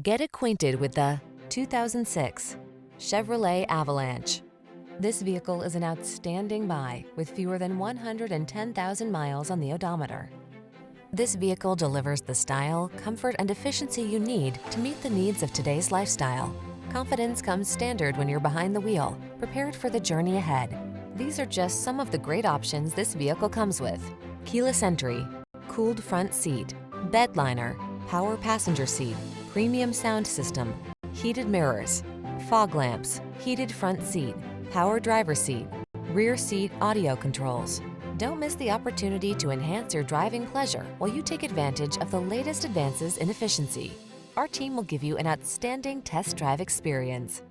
Get acquainted with the 2006 Chevrolet Avalanche. This vehicle is an outstanding buy with fewer than 110,000 miles on the odometer. This vehicle delivers the style, comfort, and efficiency you need to meet the needs of today's lifestyle. Confidence comes standard when you're behind the wheel, prepared for the journey ahead. These are just some of the great options this vehicle comes with: keyless entry, cooled front seat, bed liner, power passenger seat, premium sound system, heated mirrors, fog lamps, heated front seat, power driver seat, rear seat audio controls. Don't miss the opportunity to enhance your driving pleasure while you take advantage of the latest advances in efficiency. Our team will give you an outstanding test drive experience.